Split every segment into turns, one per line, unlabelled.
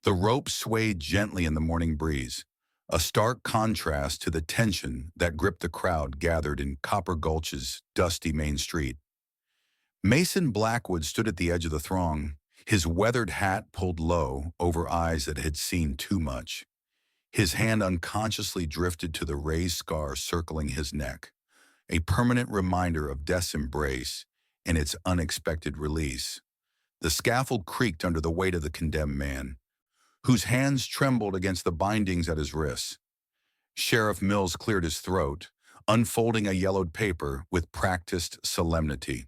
The rope swayed gently in the morning breeze, a stark contrast to the tension that gripped the crowd gathered in Copper Gulch's dusty main street. Mason Blackwood stood at the edge of the throng, his weathered hat pulled low over eyes that had seen too much. His hand unconsciously drifted to the raised scar circling his neck, a permanent reminder of death's embrace and its unexpected release. The scaffold creaked under the weight of the condemned man, whose hands trembled against the bindings at his wrists. Sheriff Mills cleared his throat, unfolding a yellowed paper with practiced solemnity.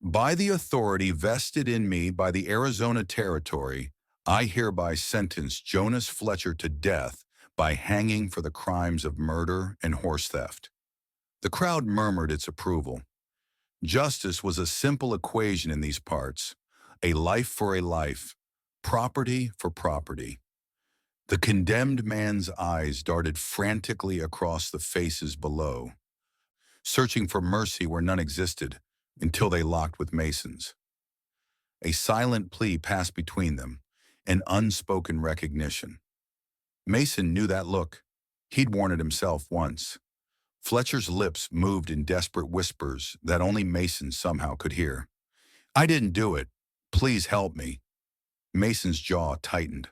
By the authority vested in me by the Arizona Territory, I hereby sentence Jonas Fletcher to death by hanging for the crimes of murder and horse theft. The crowd murmured its approval. Justice was a simple equation in these parts, a life for a life, property for property. The condemned man's eyes darted frantically across the faces below, searching for mercy where none existed until they locked with Mason's. A silent plea passed between them, an unspoken recognition. Mason knew that look. He'd worn it himself once. Fletcher's lips moved in desperate whispers that only Mason somehow could hear. "I didn't do it. Please help me." Mason's jaw tightened.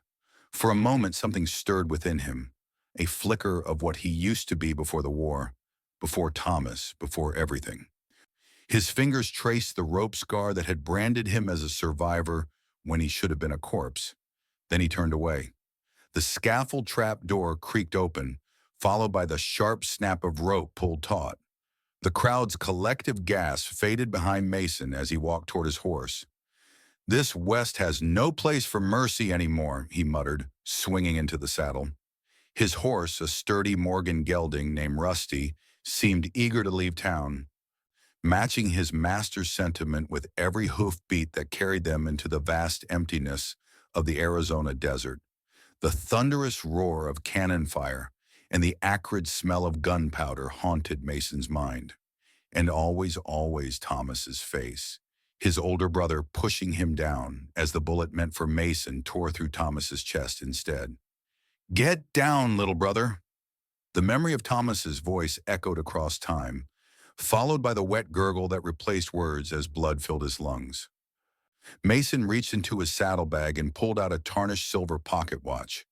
For a moment, something stirred within him, a flicker of what he used to be before the war, before Thomas, before everything. His fingers traced the rope scar that had branded him as a survivor when he should have been a corpse. Then he turned away. The scaffold trap door creaked open, followed by the sharp snap of rope pulled taut. The crowd's collective gasp faded behind Mason as he walked toward his horse. "This West has no place for mercy anymore," he muttered, swinging into the saddle. His horse, a sturdy Morgan gelding named Rusty, seemed eager to leave town, matching his master's sentiment with every hoofbeat that carried them into the vast emptiness of the Arizona desert. The thunderous roar of cannon fire and the acrid smell of gunpowder haunted Mason's mind. And always, always Thomas's face, his older brother pushing him down as the bullet meant for Mason tore through Thomas's chest instead. "Get down, little brother." The memory of Thomas's voice echoed across time, followed by the wet gurgle that replaced words as blood filled his lungs. Mason reached into his saddlebag and pulled out a tarnished silver pocket watch,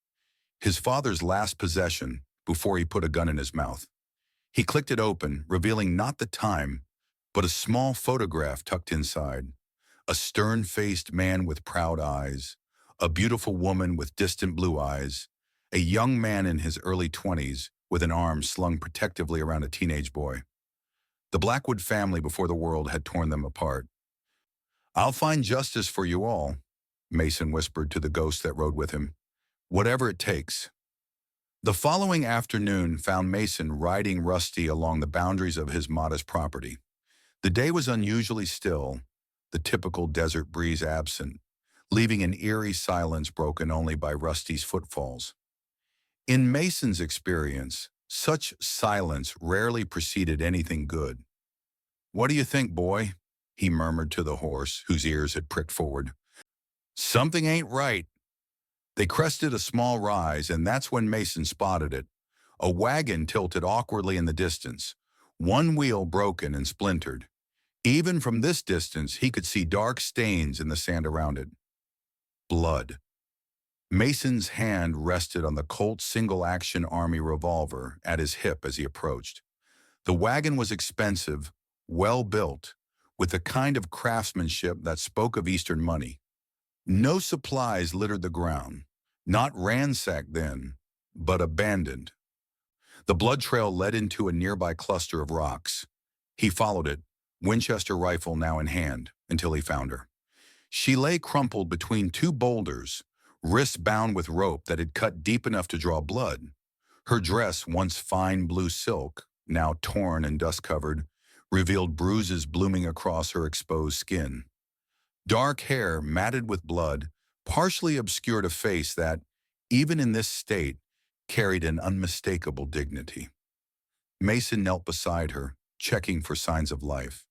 his father's last possession before he put a gun in his mouth. He clicked it open, revealing not the time, but a small photograph tucked inside. A stern-faced man with proud eyes, a beautiful woman with distant blue eyes, a young man in his early 20s with an arm slung protectively around a teenage boy. The Blackwood family before the world had torn them apart. "I'll find justice for you all," Mason whispered to the ghost that rode with him. "Whatever it takes." The following afternoon found Mason riding Rusty along the boundaries of his modest property. The day was unusually still, the typical desert breeze absent, leaving an eerie silence broken only by Rusty's footfalls. In Mason's experience, such silence rarely preceded anything good. "What do you think, boy?" he murmured to the horse, whose ears had pricked forward. "Something ain't right." They crested a small rise, and that's when Mason spotted it. A wagon tilted awkwardly in the distance, one wheel broken and splintered. Even from this distance, he could see dark stains in the sand around it. Blood. Mason's hand rested on the Colt single-action Army revolver at his hip as he approached. The wagon was expensive, well-built, with the kind of craftsmanship that spoke of Eastern money. No supplies littered the ground, not ransacked then, but abandoned. The blood trail led into a nearby cluster of rocks. He followed it, Winchester rifle now in hand, until he found her. She lay crumpled between two boulders, wrists bound with rope that had cut deep enough to draw blood. Her dress, once fine blue silk, now torn and dust-covered, revealed bruises blooming across her exposed skin. Dark hair, matted with blood, partially obscured a face that, even in this state, carried an unmistakable dignity. Mason knelt beside her, checking for signs of life.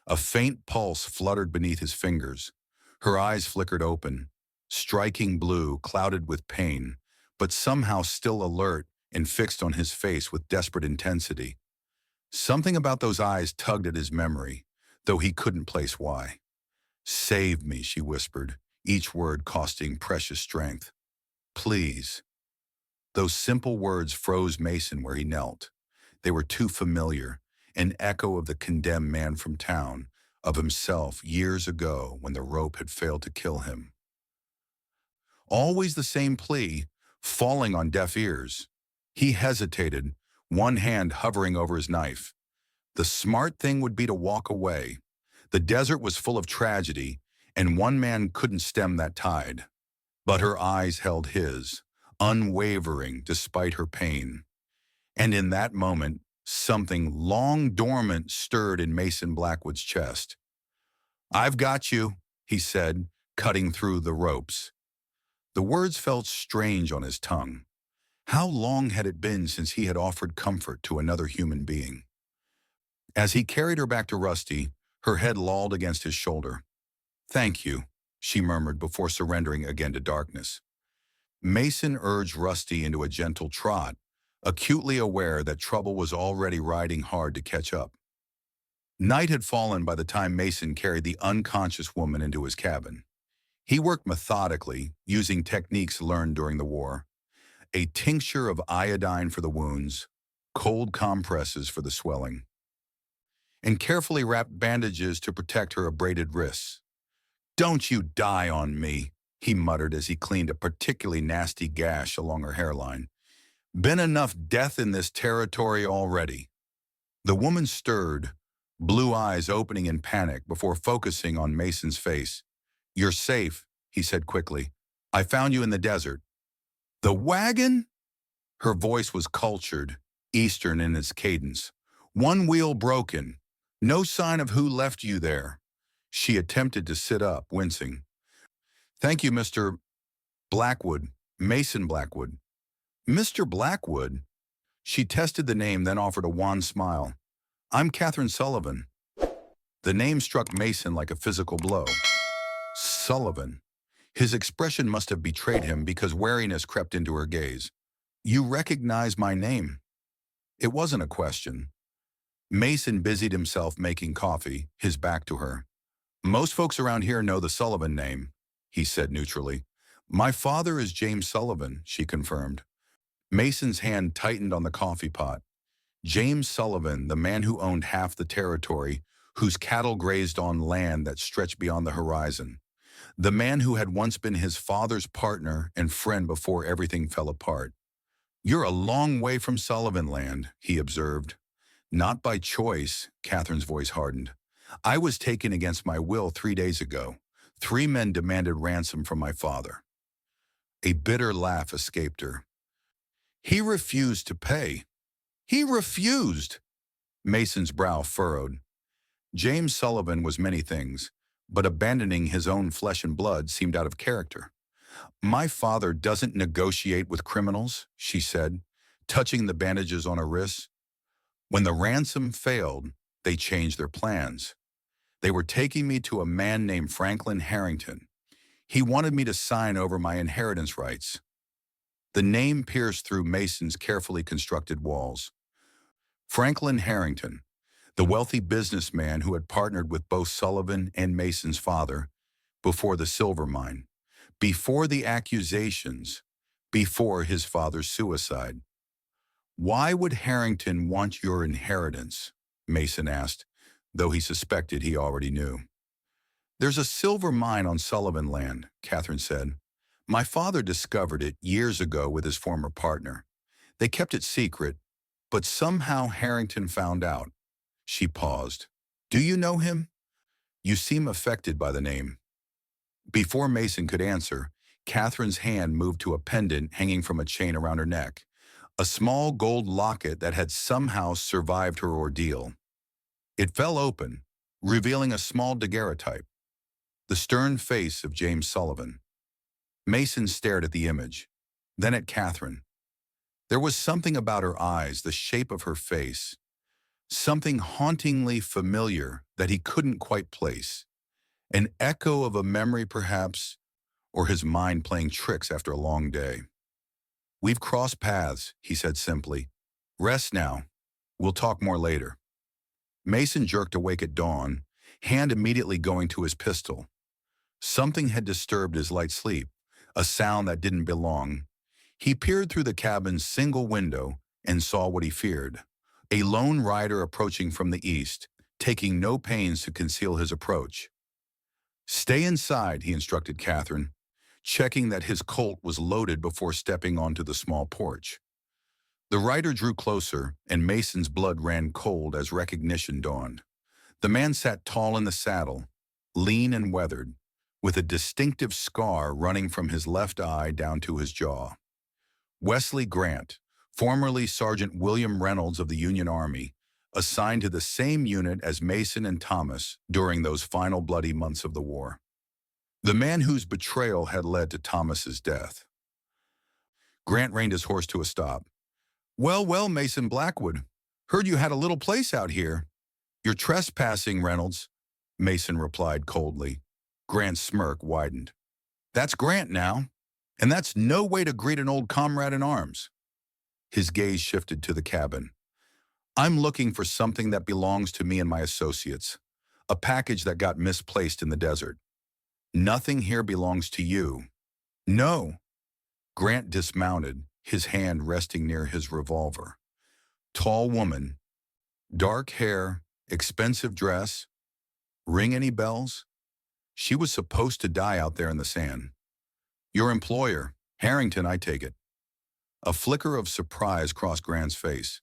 A faint pulse fluttered beneath his fingers. Her eyes flickered open, striking blue, clouded with pain, but somehow still alert and fixed on his face with desperate intensity. Something about those eyes tugged at his memory, though he couldn't place why. "Save me," she whispered, each word costing precious strength. "Please." Those simple words froze Mason where he knelt. They were too familiar, an echo of the condemned man from town, of himself years ago when the rope had failed to kill him. Always the same plea, falling on deaf ears. He hesitated, one hand hovering over his knife. The smart thing would be to walk away. The desert was full of tragedy, and one man couldn't stem that tide. But her eyes held his, unwavering despite her pain. And in that moment, something long dormant stirred in Mason Blackwood's chest. "I've got you," he said, cutting through the ropes. The words felt strange on his tongue. How long had it been since he had offered comfort to another human being? As he carried her back to Rusty, her head lolled against his shoulder. "Thank you," she murmured before surrendering again to darkness. Mason urged Rusty into a gentle trot, acutely aware that trouble was already riding hard to catch up. Night had fallen by the time Mason carried the unconscious woman into his cabin. He worked methodically, using techniques learned during the war. A tincture of iodine for the wounds, cold compresses for the swelling, and carefully wrapped bandages to protect her abraded wrists. "Don't you die on me," he muttered as he cleaned a particularly nasty gash along her hairline. "Been enough death in this territory already." The woman stirred, blue eyes opening in panic before focusing on Mason's face. "You're safe," he said quickly. "I found you in the desert." "The wagon?" Her voice was cultured, Eastern in its cadence. "One wheel broken. No sign of who left you there." She attempted to sit up, wincing. "Thank you, Mr. Blackwood, Mason Blackwood." "Mr. Blackwood?" She tested the name, then offered a wan smile. "I'm Catherine Sullivan." The name struck Mason like a physical blow. Sullivan. His expression must have betrayed him because wariness crept into her gaze. "You recognize my name?" It wasn't a question. Mason busied himself making coffee, his back to her. "Most folks around here know the Sullivan name," he said neutrally. "My father is James Sullivan," she confirmed. Mason's hand tightened on the coffee pot. James Sullivan, the man who owned half the territory, whose cattle grazed on land that stretched beyond the horizon. The man who had once been his father's partner and friend before everything fell apart. "You're a long way from Sullivan land," he observed. "Not by choice," Catherine's voice hardened. "I was taken against my will 3 days ago. 3 men demanded ransom from my father." A bitter laugh escaped her. "He refused to pay." "He refused!" Mason's brow furrowed. James Sullivan was many things, but abandoning his own flesh and blood seemed out of character. "My father doesn't negotiate with criminals," she said, touching the bandages on her wrists. "When the ransom failed, they changed their plans. They were taking me to a man named Franklin Harrington. He wanted me to sign over my inheritance rights." The name pierced through Mason's carefully constructed walls. Franklin Harrington, the wealthy businessman who had partnered with both Sullivan and Mason's father before the silver mine, before the accusations, before his father's suicide. "Why would Harrington want your inheritance?" Mason asked, though he suspected he already knew. "There's a silver mine on Sullivan land," Catherine said. "My father discovered it years ago with his former partner. They kept it secret, but somehow Harrington found out." She paused. "Do you know him? You seem affected by the name." Before Mason could answer, Catherine's hand moved to a pendant hanging from a chain around her neck, a small gold locket that had somehow survived her ordeal. It fell open, revealing a small daguerreotype, the stern face of James Sullivan. Mason stared at the image, then at Catherine. There was something about her eyes, the shape of her face, something hauntingly familiar that he couldn't quite place. An echo of a memory, perhaps, or his mind playing tricks after a long day. "We've crossed paths," he said simply. "Rest now. We'll talk more later." Mason jerked awake at dawn, hand immediately going to his pistol. Something had disturbed his light sleep, a sound that didn't belong. He peered through the cabin's single window and saw what he feared. A lone rider approaching from the east, taking no pains to conceal his approach. "Stay inside," he instructed Catherine, checking that his Colt was loaded before stepping onto the small porch. The rider drew closer, and Mason's blood ran cold as recognition dawned. The man sat tall in the saddle, lean and weathered, with a distinctive scar running from his left eye down to his jaw. Wesley Grant, formerly Sergeant William Reynolds of the Union Army, assigned to the same unit as Mason and Thomas during those final bloody months of the war. The man whose betrayal had led to Thomas's death. Grant reined his horse to a stop. "Well, well, Mason Blackwood. Heard you had a little place out here." "You're trespassing, Reynolds," Mason replied coldly. Grant's smirk widened. "That's Grant now, and that's no way to greet an old comrade in arms." His gaze shifted to the cabin. "I'm looking for something that belongs to me and my associates, a package that got misplaced in the desert. Nothing here belongs to you." "No." Grant dismounted, his hand resting near his revolver. Tall woman, dark hair, expensive dress. Ring any bells? She was supposed to die out there in the sand. "Your employer, Harrington, I take it." A flicker of surprise crossed Grant's face.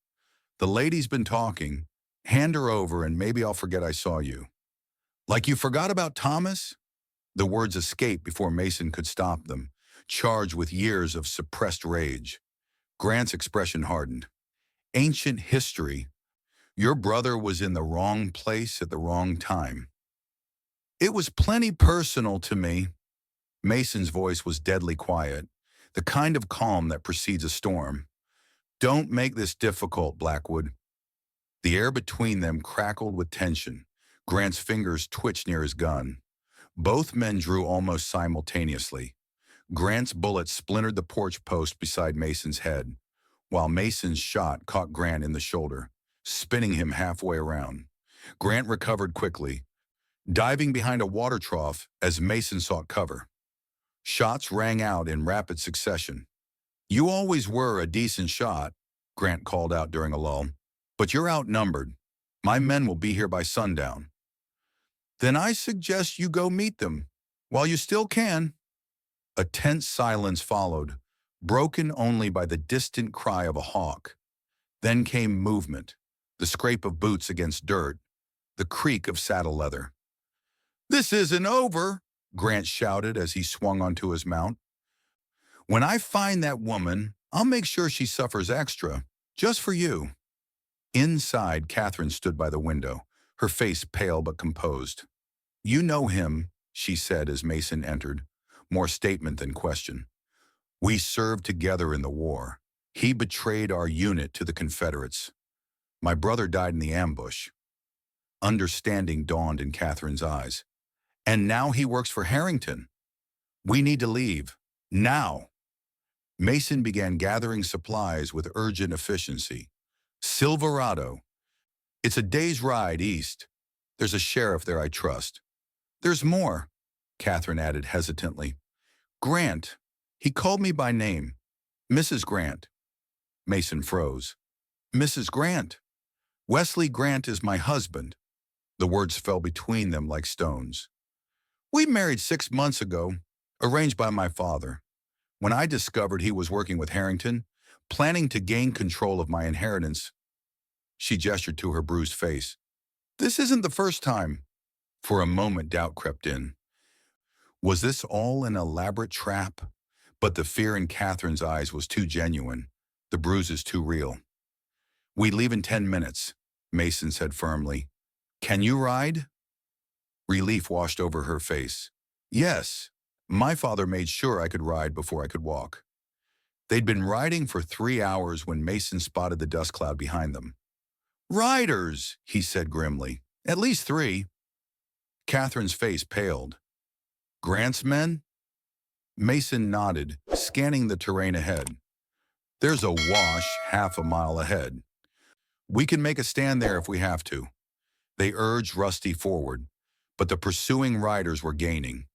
"The lady's been talking. Hand her over and maybe I'll forget I saw you." "Like you forgot about Thomas?" The words escaped before Mason could stop them, charged with years of suppressed rage. Grant's expression hardened. "Ancient history. Your brother was in the wrong place at the wrong time." "It was plenty personal to me." Mason's voice was deadly quiet, the kind of calm that precedes a storm. "Don't make this difficult, Blackwood." The air between them crackled with tension. Grant's fingers twitched near his gun. Both men drew almost simultaneously. Grant's bullet splintered the porch post beside Mason's head, while Mason's shot caught Grant in the shoulder, spinning him halfway around. Grant recovered quickly, diving behind a water trough as Mason sought cover. Shots rang out in rapid succession. "You always were a decent shot," Grant called out during a lull, "but you're outnumbered. My men will be here by sundown." "Then I suggest you go meet them, while you still can." A tense silence followed, broken only by the distant cry of a hawk. Then came movement, the scrape of boots against dirt, the creak of saddle leather. "This isn't over," Grant shouted as he swung onto his mount. "When I find that woman, I'll make sure she suffers extra, just for you." Inside, Catherine stood by the window, her face pale but composed. "You know him," she said as Mason entered, more statement than question. "We served together in the war. He betrayed our unit to the Confederates. My brother died in the ambush." Understanding dawned in Catherine's eyes. "And now he works for Harrington. We need to leave. Now." Mason began gathering supplies with urgent efficiency. "Silverado. It's a day's ride east. There's a sheriff there I trust." "There's more," Catherine added hesitantly. "Grant. He called me by name. Mrs. Grant." Mason froze. "Mrs. Grant? Wesley Grant is my husband." The words fell between them like stones. "We married 6 months ago, arranged by my father. When I discovered he was working with Harrington, planning to gain control of my inheritance," she gestured to her bruised face. "This isn't the first time." For a moment, doubt crept in. Was this all an elaborate trap? But the fear in Catherine's eyes was too genuine, the bruises too real. "We leave in 10 minutes, Mason said firmly. "Can you ride?" Relief washed over her face. "Yes, my father made sure I could ride before I could walk." They'd been riding for 3 hours when Mason spotted the dust cloud behind them. "Riders," he said grimly. "At least 3. Catherine's face paled. "Grant's men?" Mason nodded, scanning the terrain ahead. There's a wash half a mile ahead. We can make a stand there if we have to. They urged Rusty forward, but the pursuing riders were gaining.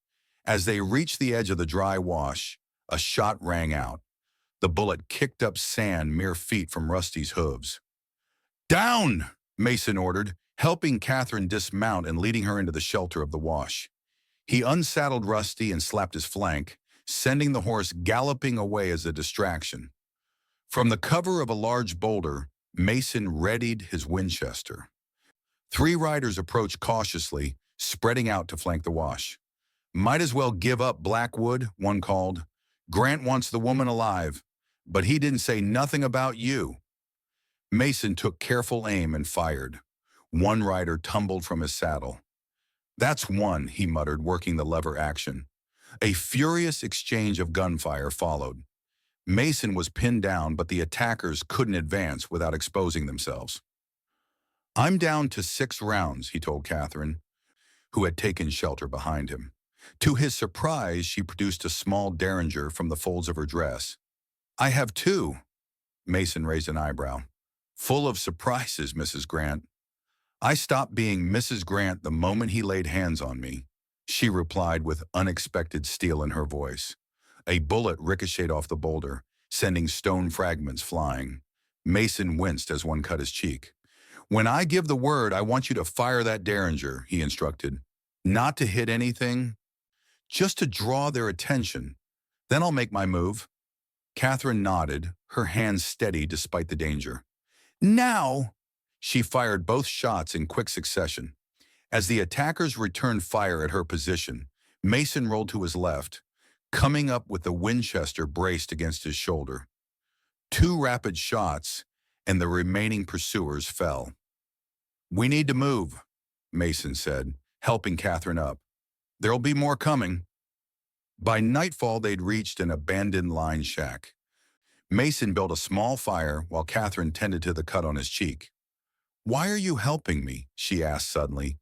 As they reached the edge of the dry wash, a shot rang out. The bullet kicked up sand mere feet from Rusty's hooves. "Down!" Mason ordered, helping Catherine dismount and leading her into the shelter of the wash. He unsaddled Rusty and slapped his flank, sending the horse galloping away as a distraction. From the cover of a large boulder, Mason readied his Winchester. Three riders approached cautiously, spreading out to flank the wash. "Might as well give up, Blackwood," one called. "Grant wants the woman alive, but he didn't say nothing about you." Mason took careful aim and fired. One rider tumbled from his saddle. "That's one," he muttered, working the lever action. A furious exchange of gunfire followed. Mason was pinned down, but the attackers couldn't advance without exposing themselves. "I'm down to 6 rounds," he told Catherine, who had taken shelter behind him. To his surprise, she produced a small derringer from the folds of her dress. "I have 2. Mason raised an eyebrow. "Full of surprises, Mrs. Grant." "I stopped being Mrs. Grant the moment he laid hands on me," she replied with unexpected steel in her voice. A bullet ricocheted off the boulder, sending stone fragments flying. Mason winced as one cut his cheek. "When I give the word, I want you to fire that derringer," he instructed. "Not to hit anything, just to draw their attention. Then I'll make my move." Catherine nodded, her hands steady despite the danger. "Now!" She fired both shots in quick succession. As the attackers returned fire at her position, Mason rolled to his left, coming up with the Winchester braced against his shoulder. 2 rapid shots, and the remaining pursuers fell. "We need to move," Mason said, helping Catherine up. "There'll be more coming." By nightfall, they'd reached an abandoned line shack. Mason built a small fire while Catherine tended to the cut on his cheek. "Why are you helping me?" she asked suddenly.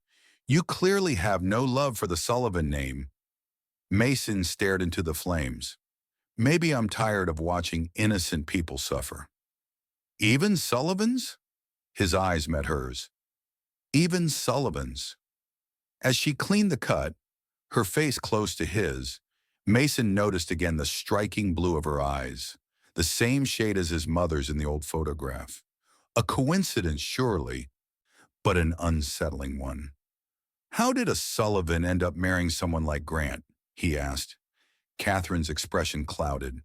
"You clearly have no love for the Sullivan name." Mason stared into the flames. "Maybe I'm tired of watching innocent people suffer." "Even Sullivans?" His eyes met hers. "Even Sullivans." As she cleaned the cut, her face close to his, Mason noticed again the striking blue of her eyes, the same shade as his mother's in the old photograph. A coincidence, surely, but an unsettling one. "How did a Sullivan end up marrying someone like Grant?" he asked. Catherine's expression clouded.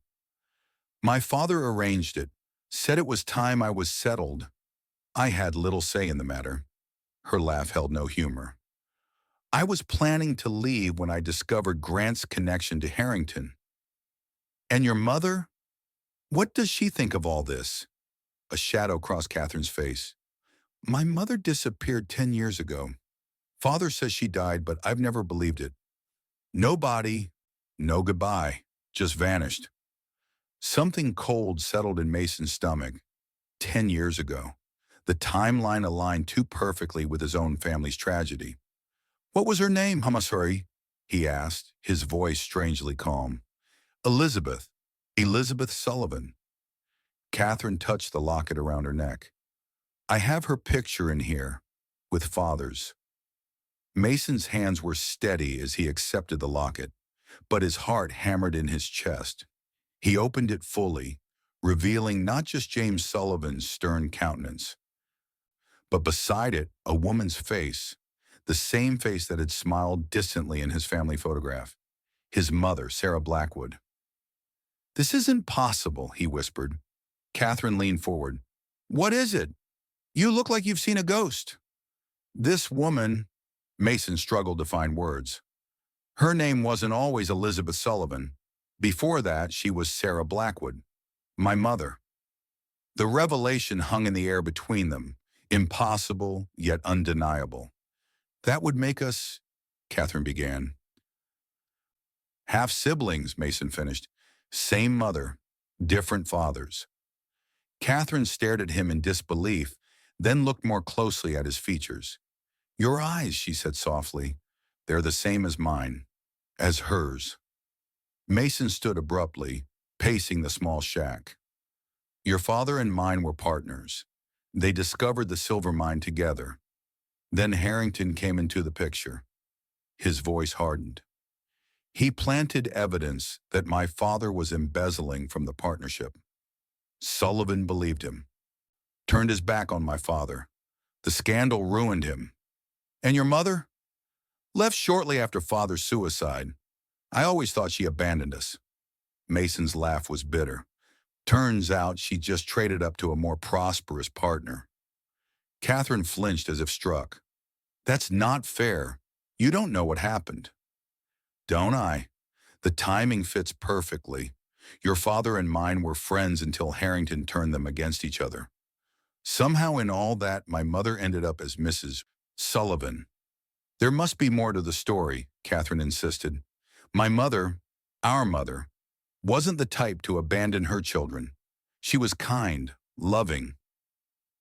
"My father arranged it, said it was time I was settled. I had little say in the matter." Her laugh held no humor. "I was planning to leave when I discovered Grant's connection to Harrington." "And your mother? What does she think of all this?" A shadow crossed Catherine's face. "My mother disappeared 10 years ago. Father says she died, but I've never believed it. No body, no goodbye, just vanished." Something cold settled in Mason's stomach. 10 years ago. The timeline aligned too perfectly with his own family's tragedy. "What was her name, Hamasuri?" he asked, his voice strangely calm. "Elizabeth. Elizabeth Sullivan." Catherine touched the locket around her neck. "I have her picture in here, with Father's." Mason's hands were steady as he accepted the locket, but his heart hammered in his chest. He opened it fully, revealing not just James Sullivan's stern countenance, but beside it, a woman's face, the same face that had smiled distantly in his family photograph. His mother, Sarah Blackwood. "This isn't possible," he whispered. Catherine leaned forward. "What is it? You look like you've seen a ghost." "This woman," Mason struggled to find words. "Her name wasn't always Elizabeth Sullivan. Before that, she was Sarah Blackwood, my mother." The revelation hung in the air between them, impossible yet undeniable. "That would make us," Catherine began. "Half-siblings," Mason finished. "Same mother, different fathers." Catherine stared at him in disbelief, then looked more closely at his features. "Your eyes," she said softly. "They're the same as mine, as hers." Mason stood abruptly, pacing the small shack. Your father and mine were partners. They discovered the silver mine together. Then Harrington came into the picture. His voice hardened. He planted evidence that my father was embezzling from the partnership. Sullivan believed him, turned his back on my father. The scandal ruined him. And your mother? Left shortly after father's suicide. I always thought she abandoned us. Mason's laugh was bitter. Turns out she just traded up to a more prosperous partner. Catherine flinched as if struck. That's not fair. You don't know what happened. Don't I? The timing fits perfectly. Your father and mine were friends until Harrington turned them against each other. Somehow in all that, my mother ended up as Mrs. Sullivan. There must be more to the story, Catherine insisted. My mother, our mother, wasn't the type to abandon her children. She was kind, loving.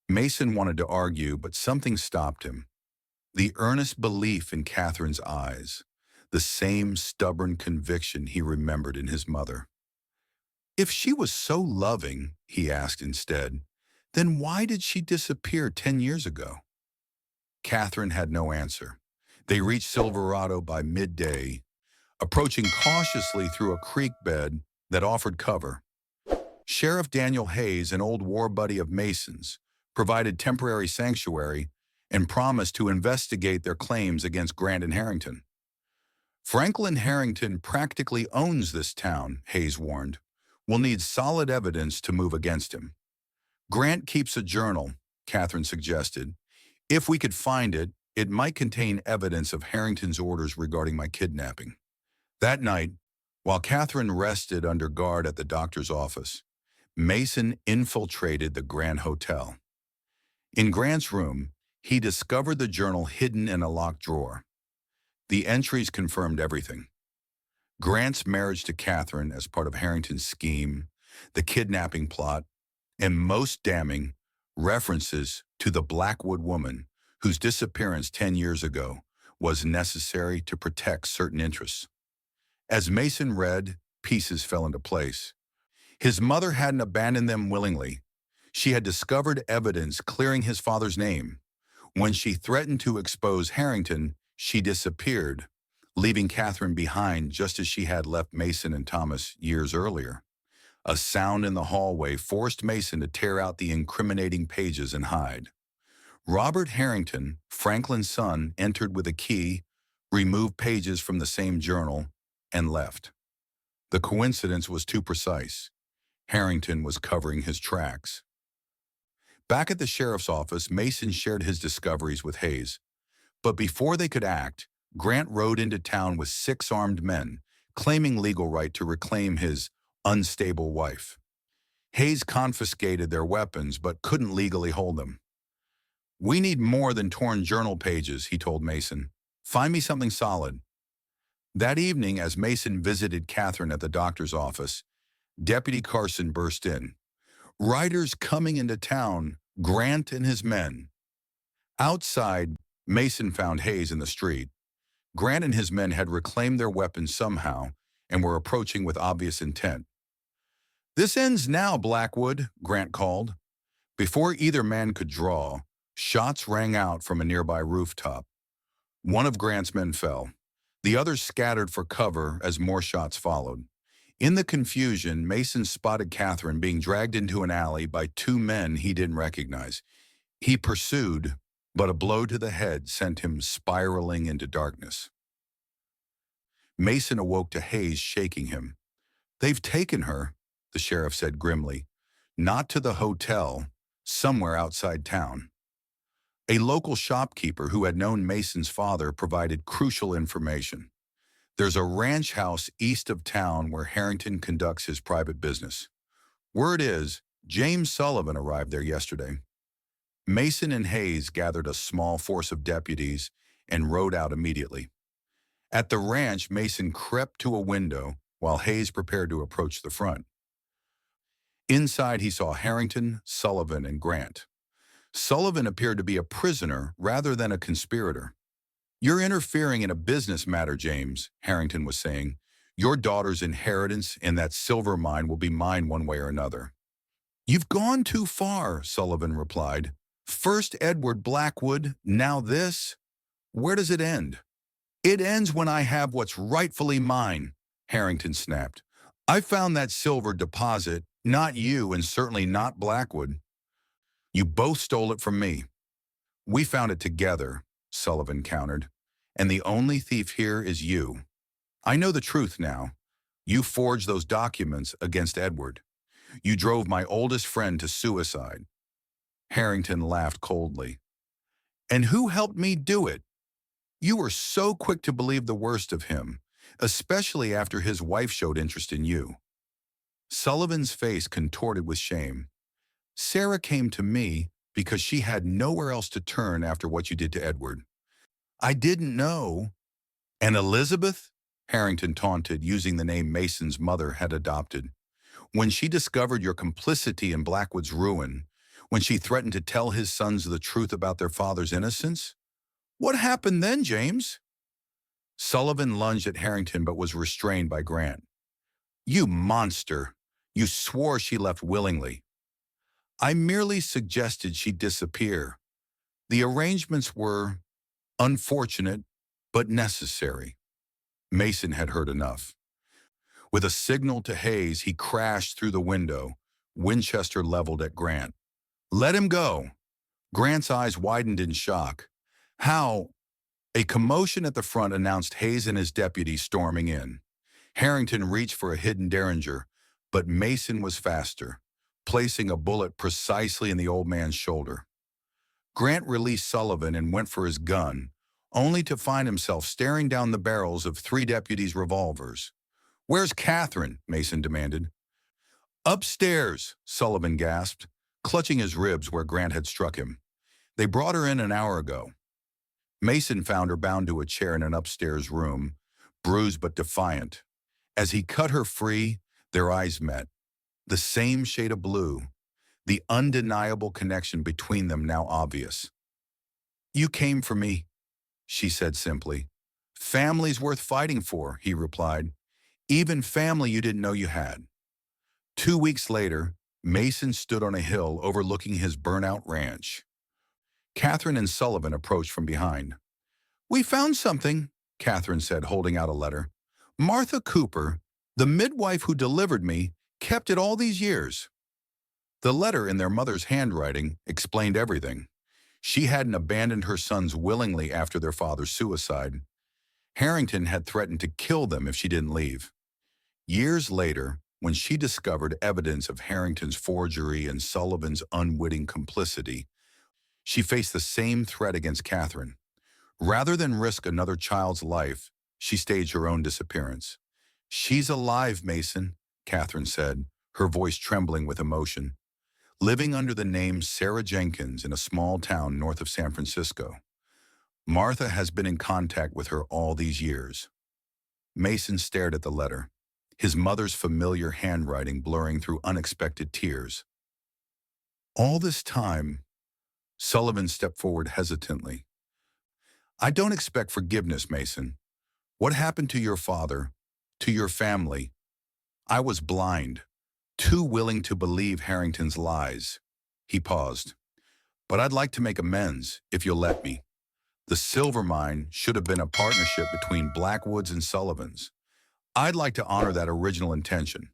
Mason wanted to argue, but something stopped him. The earnest belief in Catherine's eyes, the same stubborn conviction he remembered in his mother. If she was so loving, he asked instead, then why did she disappear 10 years ago? Catherine had no answer. They reached Silverado by midday, approaching cautiously through a creek bed that offered cover. Sheriff Daniel Hayes, an old war buddy of Mason's, provided temporary sanctuary and promised to investigate their claims against Grant and Harrington. Franklin Harrington practically owns this town, Hayes warned. We'll need solid evidence to move against him. Grant keeps a journal, Catherine suggested. If we could find it, it might contain evidence of Harrington's orders regarding my kidnapping. That night, while Catherine rested under guard at the doctor's office, Mason infiltrated the Grant Hotel. In Grant's room, he discovered the journal hidden in a locked drawer. The entries confirmed everything. Grant's marriage to Catherine as part of Harrington's scheme, the kidnapping plot, and most damning, references to the Blackwood woman whose disappearance 10 years ago was necessary to protect certain interests. As Mason read, pieces fell into place. His mother hadn't abandoned them willingly. She had discovered evidence clearing his father's name. When she threatened to expose Harrington, she disappeared, leaving Catherine behind just as she had left Mason and Thomas years earlier. A sound in the hallway forced Mason to tear out the incriminating pages and hide. Robert Harrington, Franklin's son, entered with a key, removed pages from the same journal, and left. The coincidence was too precise. Harrington was covering his tracks. Back at the sheriff's office, Mason shared his discoveries with Hayes. But before they could act, Grant rode into town with 6 armed men, claiming legal right to reclaim his unstable wife. Hayes confiscated their weapons but couldn't legally hold them. We need more than torn journal pages, he told Mason. Find me something solid. That evening, as Mason visited Catherine at the doctor's office, Deputy Carson burst in. Riders coming into town, Grant and his men. Outside, Mason found Hayes in the street. Grant and his men had reclaimed their weapons somehow and were approaching with obvious intent. This ends now, Blackwood, Grant called. Before either man could draw, shots rang out from a nearby rooftop. One of Grant's men fell. The others scattered for cover as more shots followed. In the confusion, Mason spotted Catherine being dragged into an alley by 2 men he didn't recognize. He pursued, but a blow to the head sent him spiraling into darkness. Mason awoke to Hayes shaking him. They've taken her, the sheriff said grimly. Not to the hotel, somewhere outside town. A local shopkeeper who had known Mason's father provided crucial information. There's a ranch house east of town where Harrington conducts his private business. Word is, James Sullivan arrived there yesterday. Mason and Hayes gathered a small force of deputies and rode out immediately. At the ranch, Mason crept to a window while Hayes prepared to approach the front. Inside, he saw Harrington, Sullivan, and Grant. Sullivan appeared to be a prisoner rather than a conspirator. You're interfering in a business matter, James, Harrington was saying. Your daughter's inheritance in that silver mine will be mine one way or another. You've gone too far, Sullivan replied. First Edward Blackwood, now this. Where does it end? It ends when I have what's rightfully mine, Harrington snapped. I found that silver deposit, not you and certainly not Blackwood. You both stole it from me. We found it together, Sullivan countered. And the only thief here is you. I know the truth now. You forged those documents against Edward. You drove my oldest friend to suicide. Harrington laughed coldly. And who helped me do it? You were so quick to believe the worst of him, especially after his wife showed interest in you. Sullivan's face contorted with shame. Sarah came to me because she had nowhere else to turn after what you did to Edward. I didn't know. And Elizabeth? Harrington taunted, using the name Mason's mother had adopted. When she discovered your complicity in Blackwood's ruin, when she threatened to tell his sons the truth about their father's innocence? What happened then, James? Sullivan lunged at Harrington but was restrained by Grant. You monster! You swore she left willingly. I merely suggested she disappear. The arrangements were unfortunate, but necessary. Mason had heard enough. With a signal to Hayes, he crashed through the window, Winchester leveled at Grant. Let him go. Grant's eyes widened in shock. How? A commotion at the front announced Hayes and his deputy storming in. Harrington reached for a hidden derringer, but Mason was faster, placing a bullet precisely in the old man's shoulder. Grant released Sullivan and went for his gun, only to find himself staring down the barrels of 3 deputies' revolvers. Where's Catherine? Mason demanded. Upstairs, Sullivan gasped, clutching his ribs where Grant had struck him. They brought her in an hour ago. Mason found her bound to a chair in an upstairs room, bruised but defiant. As he cut her free, their eyes met. The same shade of blue, the undeniable connection between them now obvious. You came for me, she said simply. Family's worth fighting for, he replied. Even family you didn't know you had. 2 weeks later, Mason stood on a hill overlooking his burnout ranch. Catherine and Sullivan approached from behind. We found something, Catherine said, holding out a letter. Martha Cooper, the midwife who delivered me, kept it all these years. The letter, in their mother's handwriting, explained everything. She hadn't abandoned her sons willingly after their father's suicide. Harrington had threatened to kill them if she didn't leave. Years later, when she discovered evidence of Harrington's forgery and Sullivan's unwitting complicity, she faced the same threat against Catherine. Rather than risk another child's life, she staged her own disappearance. She's alive, Mason, Catherine said, her voice trembling with emotion, living under the name Sarah Jenkins in a small town north of San Francisco. Martha has been in contact with her all these years. Mason stared at the letter, his mother's familiar handwriting blurring through unexpected tears. All this time, Sullivan stepped forward hesitantly. I don't expect forgiveness, Mason. What happened to your father, to your family? I was blind, too willing to believe Harrington's lies. He paused. But I'd like to make amends, if you'll let me. The silver mine should have been a partnership between Blackwoods and Sullivans. I'd like to honor that original intention.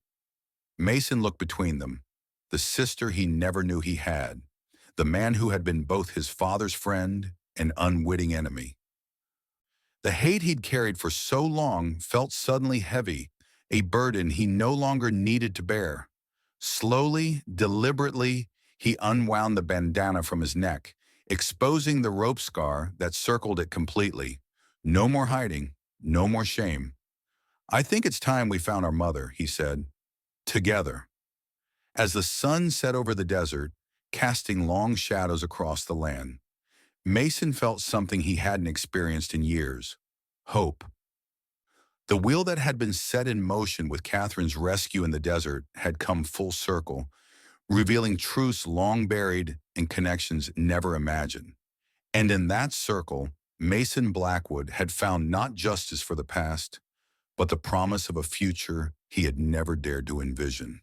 Mason looked between them, the sister he never knew he had, the man who had been both his father's friend and unwitting enemy. The hate he'd carried for so long felt suddenly heavy, a burden he no longer needed to bear. Slowly, deliberately, he unwound the bandana from his neck, exposing the rope scar that circled it completely. No more hiding, no more shame. I think it's time we found our mother, he said. Together. As the sun set over the desert, casting long shadows across the land, Mason felt something he hadn't experienced in years. Hope. The wheel that had been set in motion with Catherine's rescue in the desert had come full circle, revealing truths long buried and connections never imagined. And in that circle, Mason Blackwood had found not justice for the past, but the promise of a future he had never dared to envision.